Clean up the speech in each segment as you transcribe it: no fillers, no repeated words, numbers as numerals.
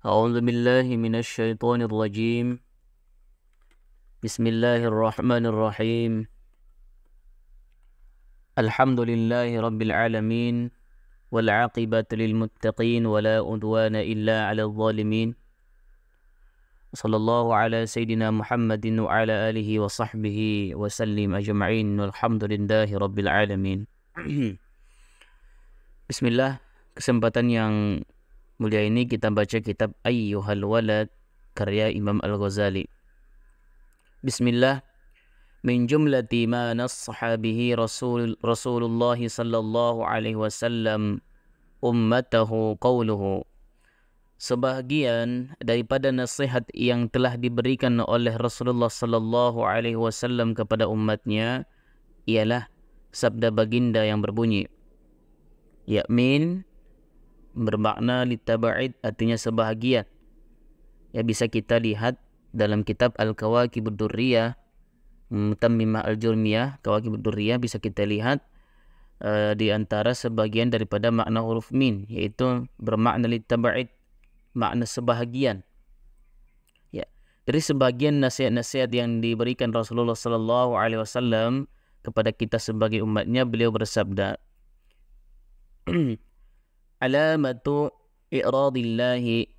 أعوذ بالله من الشيطان الرجيم. بسم الله الرحمن الرحيم. الحمد لله رب العالمين، والعاقبة للمتقين، ولا عدوان إلا على الظالمين. صلى الله على سيدنا محمد وعلى آله وصحبه وسلم أجمعين، والحمد لله رب العالمين. Bismillah, kesempatan yang mulia ini kita baca kitab Ayyuhal Walad karya Imam Al-Ghazali. Bismillah. Min jumlati ma nassaha bihi Rasulullah sallallahu alaihi wasallam ummatahu qawluhu. Sebahagian daripada nasihat yang telah diberikan oleh Rasulullah sallallahu alaihi wasallam kepada umatnya ialah sabda baginda yang berbunyi, Yakmin bermakna litaba'id, artinya sebahagian. Ya, bisa kita lihat dalam kitab Al-Kawakib Ad-Durriyah, Mutammimah Al-Jurmiyah, Kawakib Ad-Durriyah, bisa kita lihat di antara sebagian daripada makna huruf min, yaitu bermakna litaba'id, makna sebahagian. Ya, dari sebagian nasihat-nasihat yang diberikan Rasulullah sallallahu alaihi wasallam kepada kita sebagai umatnya, beliau bersabda, alamatu i'radillahi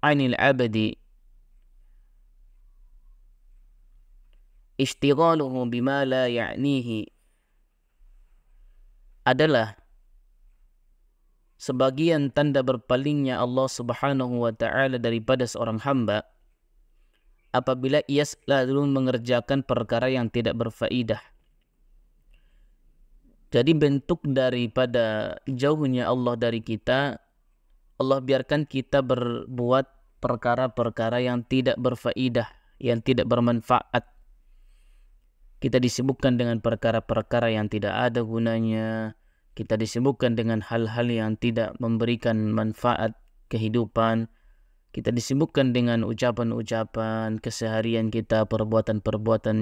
anil abdi ishtighaluhu bima la ya'nihi, adalah sebagian tanda berpalingnya Allah Subhanahu wa taala daripada seorang hamba apabila ia selalu mengerjakan perkara yang tidak berfaedah. Jadi bentuk daripada jauhnya Allah dari kita, Allah biarkan kita berbuat perkara-perkara yang tidak berfaedah, yang tidak bermanfaat. Kita disibukkan dengan perkara-perkara yang tidak ada gunanya. Kita disibukkan dengan hal-hal yang tidak memberikan manfaat kehidupan. Kita disibukkan dengan ucapan-ucapan keseharian kita, perbuatan-perbuatan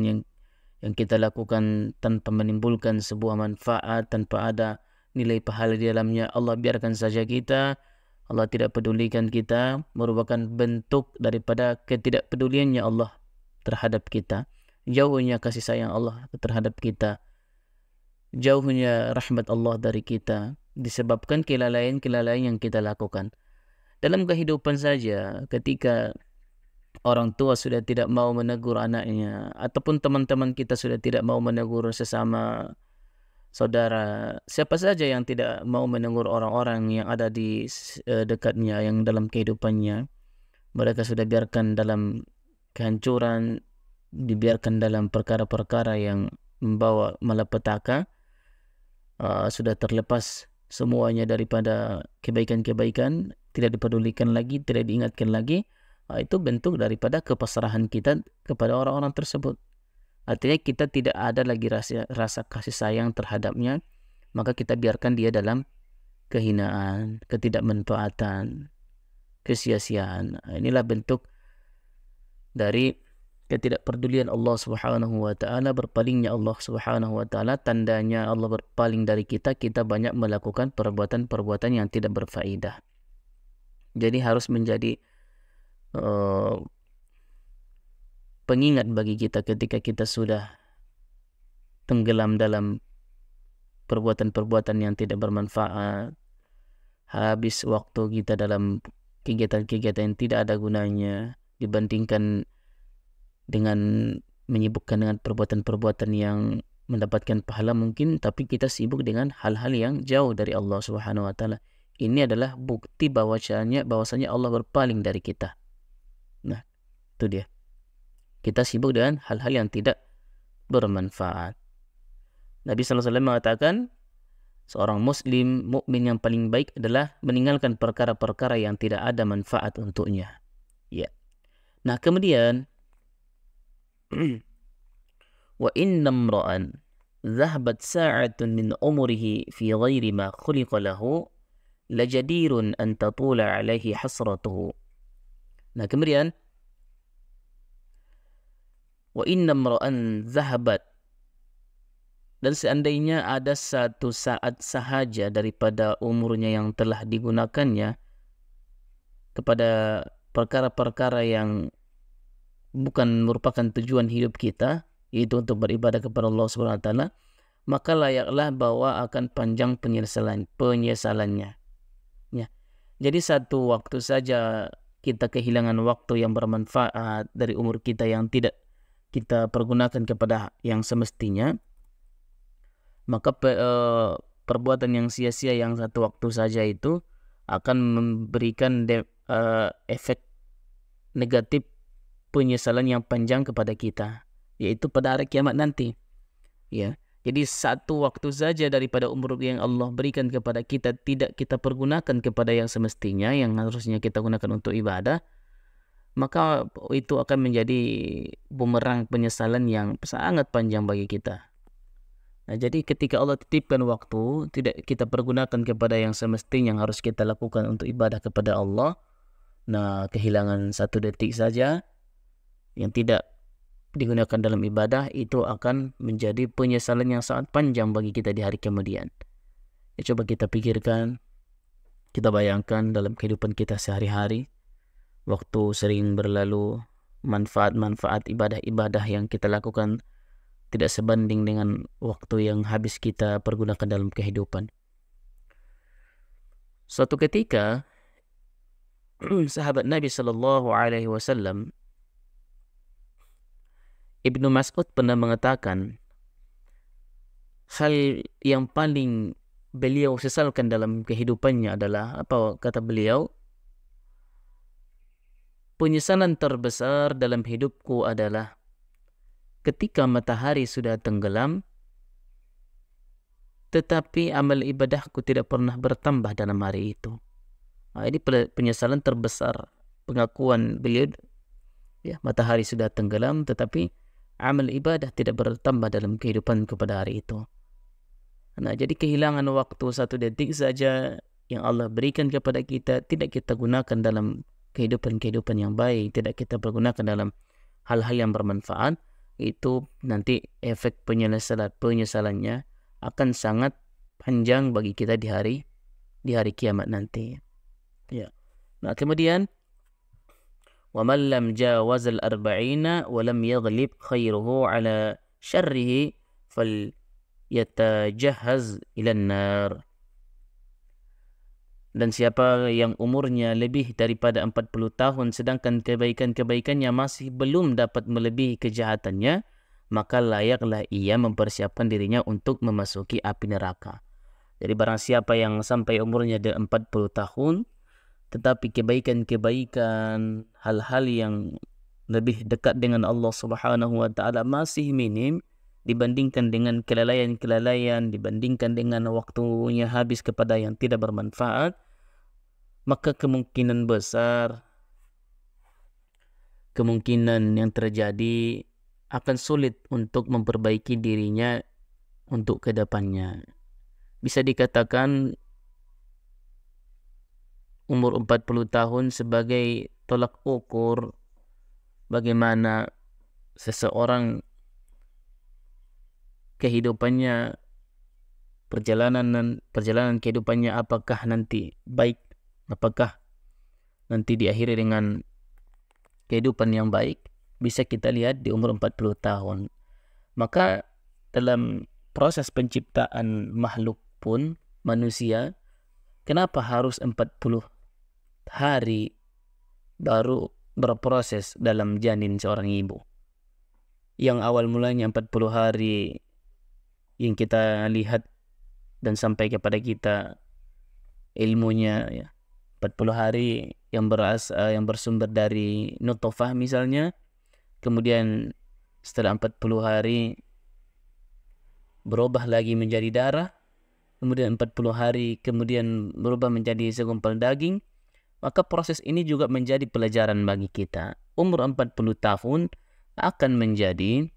yang kita lakukan tanpa menimbulkan sebuah manfaat, tanpa ada nilai pahala di dalamnya. Allah biarkan saja kita. Allah tidak pedulikan kita, merupakan bentuk daripada ketidakpeduliannya Allah terhadap kita. Jauhnya kasih sayang Allah terhadap kita, jauhnya rahmat Allah dari kita, disebabkan kelalaian-kelalaian yang kita lakukan. Dalam kehidupan saja, ketika orang tua sudah tidak mau menegur anaknya, ataupun teman-teman kita sudah tidak mau menegur sesama saudara, siapa saja yang tidak mau menegur orang-orang yang ada di dekatnya, yang dalam kehidupannya, mereka sudah biarkan dalam kehancuran, dibiarkan dalam perkara-perkara yang membawa malapetaka, sudah terlepas semuanya daripada kebaikan-kebaikan, tidak dipedulikan lagi, tidak diingatkan lagi. Itu bentuk daripada kepasrahan kita kepada orang-orang tersebut. Artinya kita tidak ada lagi rasa kasih sayang terhadapnya, maka kita biarkan dia dalam kehinaan, ketidakmanfaatan, kesia-siaan. Inilah bentuk dari ketidakpedulian Allah Subhanahu wa taala, berpalingnya Allah Subhanahu wa taala. Tandanya Allah berpaling dari kita, kita banyak melakukan perbuatan-perbuatan yang tidak berfaedah. Jadi harus menjadi pengingat bagi kita ketika kita sudah tenggelam dalam perbuatan-perbuatan yang tidak bermanfaat, habis waktu kita dalam kegiatan-kegiatan yang tidak ada gunanya, dibandingkan dengan menyibukkan dengan perbuatan-perbuatan yang mendapatkan pahala mungkin, tapi kita sibuk dengan hal-hal yang jauh dari Allah Subhanahu wa taala. Ini adalah bukti bahwasanya Allah berpaling dari kita. Nah, itu dia. Kita sibuk dengan hal-hal yang tidak bermanfaat. Nabi sallallahu alaihi wasallam mengatakan, seorang muslim mukmin yang paling baik adalah meninggalkan perkara-perkara yang tidak ada manfaat untuknya. Ya. Nah, kemudian wa inna imra'an dhahabat sa'atun min umrihi fi ghairi ma khuliqa lahu lajadirun an tatula alaihi hasratuhu. Nah, kemudian wa inna imra'an dhahabat, dan seandainya ada satu saat sahaja daripada umurnya yang telah digunakannya kepada perkara-perkara yang bukan merupakan tujuan hidup kita, yaitu untuk beribadah kepada Allah Subhanahu wa taala, maka layaklah bahwa akan panjang penyesalannya. Ya. Jadi satu waktu saja kita kehilangan waktu yang bermanfaat dari umur kita yang tidak kita pergunakan kepada yang semestinya, maka perbuatan yang sia-sia yang satu waktu saja itu akan memberikan efek negatif penyesalan yang panjang kepada kita, yaitu pada hari kiamat nanti. Ya. Jadi satu waktu saja daripada umur yang Allah berikan kepada kita tidak kita pergunakan kepada yang semestinya, yang harusnya kita gunakan untuk ibadah, maka itu akan menjadi bumerang penyesalan yang sangat panjang bagi kita. Nah, jadi ketika Allah titipkan waktu, tidak kita pergunakan kepada yang semestinya yang harus kita lakukan untuk ibadah kepada Allah, nah kehilangan satu detik saja yang tidak digunakan dalam ibadah, itu akan menjadi penyesalan yang sangat panjang bagi kita di hari kemudian. Ya, coba kita pikirkan, kita bayangkan dalam kehidupan kita sehari-hari, waktu sering berlalu, manfaat-manfaat ibadah-ibadah yang kita lakukan tidak sebanding dengan waktu yang habis kita pergunakan dalam kehidupan. Suatu ketika sahabat Nabi Shallallahu Alaihi Wasallam Ibnu Mas'ud pernah mengatakan, hal yang paling beliau sesalkan dalam kehidupannya adalah apa? Kata beliau, penyesalan terbesar dalam hidupku adalah ketika matahari sudah tenggelam, tetapi amal ibadahku tidak pernah bertambah dalam hari itu. Nah, ini penyesalan terbesar, pengakuan beliau, ya, matahari sudah tenggelam, tetapi amal ibadah tidak bertambah dalam kehidupan kepada hari itu. Nah, jadi kehilangan waktu satu detik saja yang Allah berikan kepada kita tidak kita gunakan dalam kehidupan yang baik, tidak kita pergunakan dalam hal-hal yang bermanfaat, itu nanti efek penyesalannya akan sangat panjang bagi kita di hari kiamat nanti. Ya. Nah, kemudian وَمَنْ لَمْ جَاوَزَ الْأَرْبَعِينَ وَلَمْ يَغْلِبْ خَيْرُهُ عَلَى شَرِّهِ فَلْيَتَجَهَّزْ إِلَى النَّارِ. Dan siapa yang umurnya lebih daripada 40 tahun sedangkan kebaikan-kebaikannya masih belum dapat melebihi kejahatannya, maka layaklah ia mempersiapkan dirinya untuk memasuki api neraka. Jadi barang siapa yang sampai umurnya 40 tahun tetapi kebaikan-kebaikan, hal-hal yang lebih dekat dengan Allah Subhanahu wa taala masih minim dibandingkan dengan kelalaian-kelalaian, dibandingkan dengan waktunya habis kepada yang tidak bermanfaat, maka kemungkinan besar, kemungkinan yang terjadi akan sulit untuk memperbaiki dirinya untuk ke depannya. Bisa dikatakan umur 40 tahun sebagai tolak ukur bagaimana seseorang kehidupannya, perjalanan kehidupannya apakah nanti baik, apakah nanti diakhiri dengan kehidupan yang baik, bisa kita lihat di umur 40 tahun. Maka dalam proses penciptaan makhluk pun, manusia, kenapa harus 40 hari baru berproses dalam janin seorang ibu? Yang awal mulanya 40 hari yang kita lihat dan sampai kepada kita ilmunya, ya, 40 hari yang bersumber dari nutfah misalnya, kemudian setelah 40 hari berubah lagi menjadi darah, kemudian 40 hari kemudian berubah menjadi segumpal daging. Maka proses ini juga menjadi pelajaran bagi kita. Umur 40 tahun akan menjadi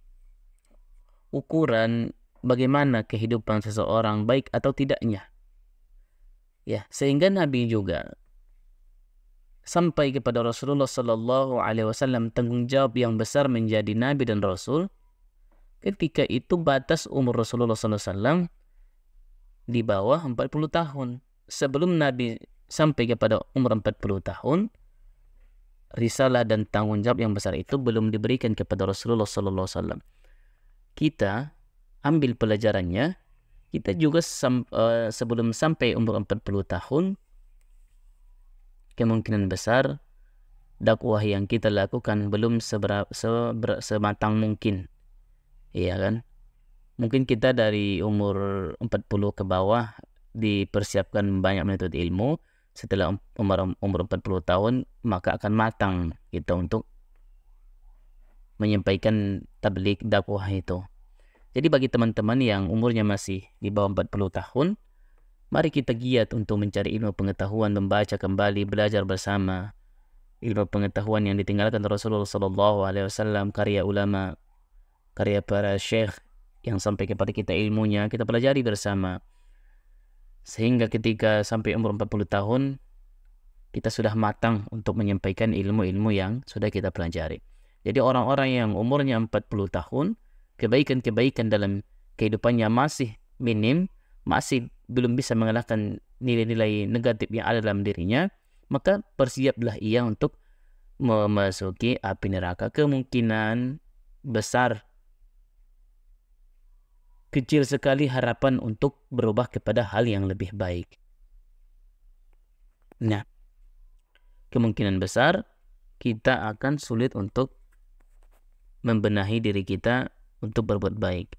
ukuran bagaimana kehidupan seseorang baik atau tidaknya. Ya, sehingga Nabi juga sampai kepada Rasulullah Sallallahu Alaihi Wasallam tanggung jawab yang besar menjadi Nabi dan Rasul. Ketika itu batas umur Rasulullah Sallallahu Alaihi Wasallam di bawah 40 tahun. Sebelum Nabi sampai kepada umur 40 tahun, risalah dan tanggung jawab yang besar itu belum diberikan kepada Rasulullah sallallahu alaihi wasallam. Kita ambil pelajarannya, kita juga sebelum sampai umur 40 tahun, kemungkinan besar dakwah yang kita lakukan belum sematang mungkin. Iya kan? Mungkin kita dari umur 40 ke bawah dipersiapkan banyak menuntut ilmu. Setelah umur 40 tahun, maka akan matang kita untuk menyampaikan tabligh dakwah itu. Jadi bagi teman-teman yang umurnya masih di bawah 40 tahun, mari kita giat untuk mencari ilmu pengetahuan, membaca kembali, belajar bersama ilmu pengetahuan yang ditinggalkan Rasulullah sallallahu alaihi wasallam, karya ulama, karya para syekh yang sampai kepada kita ilmunya, kita pelajari bersama. Sehingga ketika sampai umur 40 tahun, kita sudah matang untuk menyampaikan ilmu-ilmu yang sudah kita pelajari. Jadi orang-orang yang umurnya 40 tahun, kebaikan-kebaikan dalam kehidupannya masih minim, masih belum bisa mengalahkan nilai-nilai negatif yang ada dalam dirinya, maka bersiaplah ia untuk memasuki api neraka. Kemungkinan besar, kecil sekali harapan untuk berubah kepada hal yang lebih baik. Nah, kemungkinan besar kita akan sulit untuk membenahi diri kita untuk berbuat baik.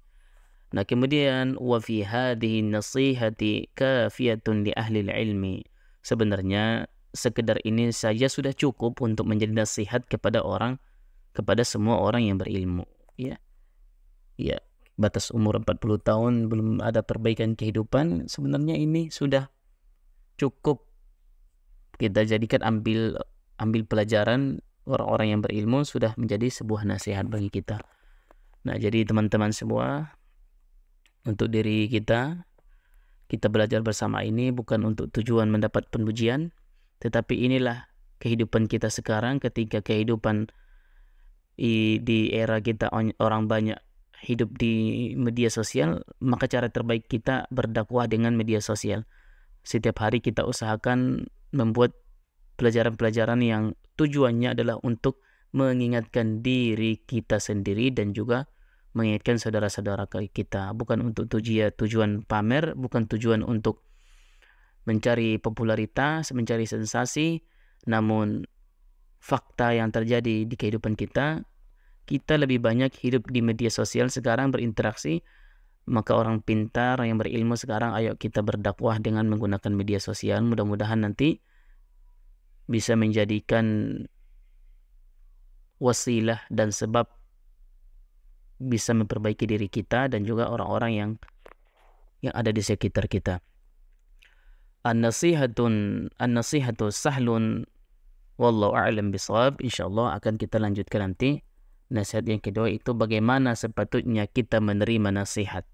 Nah, kemudian wa fi hadhihi nasihati kafiyatun li ahli ilmi. Sebenarnya sekedar ini saja sudah cukup untuk menjadi nasihat kepada semua orang yang berilmu, ya. Ya, batas umur 40 tahun belum ada perbaikan kehidupan, sebenarnya ini sudah cukup kita jadikan ambil pelajaran. Orang-orang yang berilmu sudah menjadi sebuah nasihat bagi kita. Nah, jadi teman-teman semua, untuk diri kita belajar bersama ini bukan untuk tujuan mendapat pujian, tetapi inilah kehidupan kita sekarang. Ketika kehidupan di era kita orang banyak hidup di media sosial, maka cara terbaik kita berdakwah dengan media sosial. Setiap hari kita usahakan membuat pelajaran-pelajaran yang tujuannya adalah untuk mengingatkan diri kita sendiri dan juga mengingatkan saudara-saudara kita. Bukan untuk tujuan pamer, bukan tujuan untuk mencari popularitas, mencari sensasi, namun fakta yang terjadi di kehidupan kita lebih banyak hidup di media sosial sekarang, berinteraksi. Maka orang pintar yang berilmu sekarang, ayo kita berdakwah dengan menggunakan media sosial. Mudah-mudahan nanti bisa menjadikan wasilah dan sebab bisa memperbaiki diri kita dan juga orang-orang yang ada di sekitar kita. An-nasihatu sahlun wallahu a'lam bishawab. Insyaallah akan kita lanjutkan nanti. Nasihat yang kedua itu bagaimana sepatutnya kita menerima nasihat.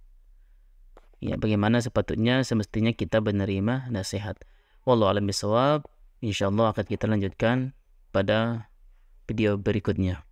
Ya, bagaimana semestinya kita menerima nasihat. Wallahu a'lam bishawab. Insyaallah akan kita lanjutkan pada video berikutnya.